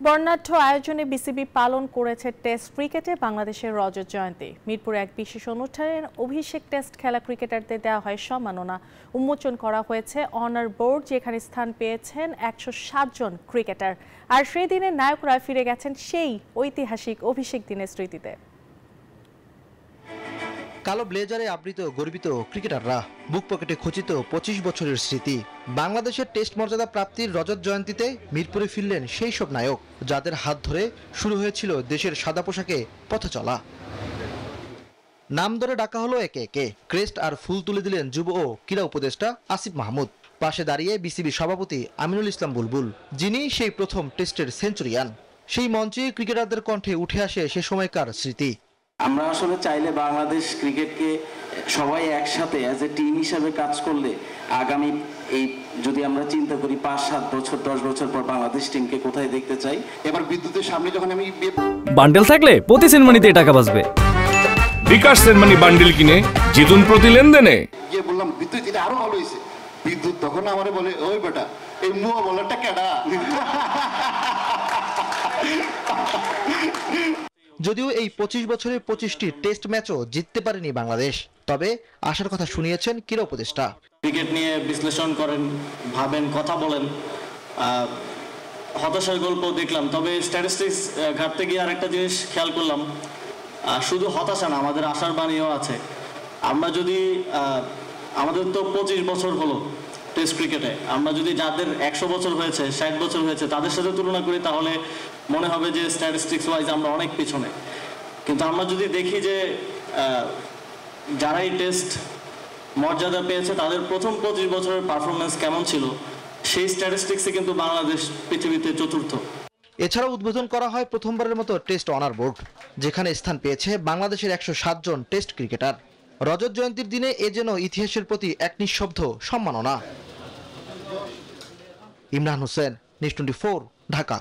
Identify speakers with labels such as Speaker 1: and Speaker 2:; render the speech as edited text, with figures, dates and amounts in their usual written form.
Speaker 1: বর্ণাঢ্য আয়োজনে বিসিবি পালন করেছে টেস্ট ক্রিকেটে বাংলাদেশের রজত জয়ন্তী। মিরপুরে এক বিশেষ অনুষ্ঠানে অভিষেক টেস্ট খেলা ক্রিকেটারদের দেওয়া হয় সম্মাননা। উন্মোচন করা হয়েছে অনার বোর্ড, যেখানে স্থান পেয়েছেন 107 জন ক্রিকেটার। আর সেই দিনে নায়করা ফিরে গেছেন সেই ঐতিহাসিক অভিষেক দিনের স্মৃতিতে।
Speaker 2: কালো ব্লেজারে আবৃত গর্বিত ক্রিকেটাররা, বুক পকেটে খচিত 25 বছরের স্মৃতি। বাংলাদেশের টেস্ট মর্যাদা প্রাপ্তির রজত জয়ন্তীতে মিরপুরে ফিরলেন সেই সব নায়ক, যাদের হাত ধরে শুরু হয়েছিল দেশের সাদা পোশাকে পথ চলা। নাম ধরে ডাকা হলো একে একে। ক্রেস্ট আর ফুল তুলে দিলেন যুব ও ক্রীড়া উপদেষ্টা আসিফ মাহমুদ। পাশে দাঁড়িয়ে বিসিবি সভাপতি আমিনুল ইসলাম বুলবুল, যিনি সেই প্রথম টেস্টের সেঞ্চুরিয়ান। সেই মঞ্চে ক্রিকেটারদের কণ্ঠে উঠে আসে সে সময়কার স্মৃতি।
Speaker 3: আমরা আসলে চাইলে বাংলাদেশ ক্রিকেটকে সবাই একসাথে অ্যাজ এ টিম হিসাবে কাজ করলে আগামী এই যদি আমরা চিন্তা করি 5-7 বছর 10 বছর পর বাংলাদেশ টিমকে কোথায় দেখতে চাই। এবার বিদ্যুতের সামনে যখন আমি
Speaker 4: বান্ডেল থাকলে প্রতি সেনমানিতে টাকা বাঁচবে।
Speaker 5: বিকাশ সেনমানি বান্ডেল কিনে জিতুন প্রতি লেনদেনে।
Speaker 3: গিয়ে বললাম বিদ্যুৎ এটা আরো ভালো হয়েছে। বিদ্যুৎ তখন আমারে বলে, ওই বেটা এই মুয়া বলারটা কেডা।
Speaker 2: যদিও এই 25 বছরে 25টি টেস্ট ম্যাচও জিততে পারেনি বাংলাদেশ, তবে আশার কথা শুনিয়েছেন ক্রীড়া উপদেষ্টা।
Speaker 6: ক্রিকেট নিয়ে বিশ্লেষণ করেন, ভাবেন, কথা বলেন। হতাশার গল্প দেখলাম, তবে স্ট্যাটিস্টিক্স ঘাটতে গিয়ে আরেকটা জিনিস খেয়াল করলাম, শুধু হতাশা না, আমাদের আশার বাণীও আছে। আমরা যদি আমাদের তো 25 বছর হলো টেস্ট ক্রিকেটে, আমরা যদি যাদের 100 বছর হয়েছে, 60 বছর হয়েছে তাদের সাথে তুলনা করি, তাহলে মনে হবে যে স্ট্যাটিস্টিক্স ওয়াইজ আমরা অনেক পিছনে। কিন্তু আমরা যদি দেখি যে যারা এই টেস্ট মর্যাদা পেয়েছে তাদের প্রথম 25 বছরের পারফরমেন্স কেমন ছিল, সেই স্ট্যাটিস্টিক্সে কিন্তু বাংলাদেশ পৃথিবীতে চতুর্থ।
Speaker 2: এছাড়াও উদ্বোধন করা হয় প্রথমবারের মতো টেস্ট অনার বোর্ড, যেখানে স্থান পেয়েছে বাংলাদেশের 107 জন টেস্ট ক্রিকেটার। রজত জয়ন্তীর দিনে এ যেন ইতিহাসের প্রতি এক নিঃশব্দ সম্মাননা। ইমরান হোসেন, নিউজ 24, ঢাকা।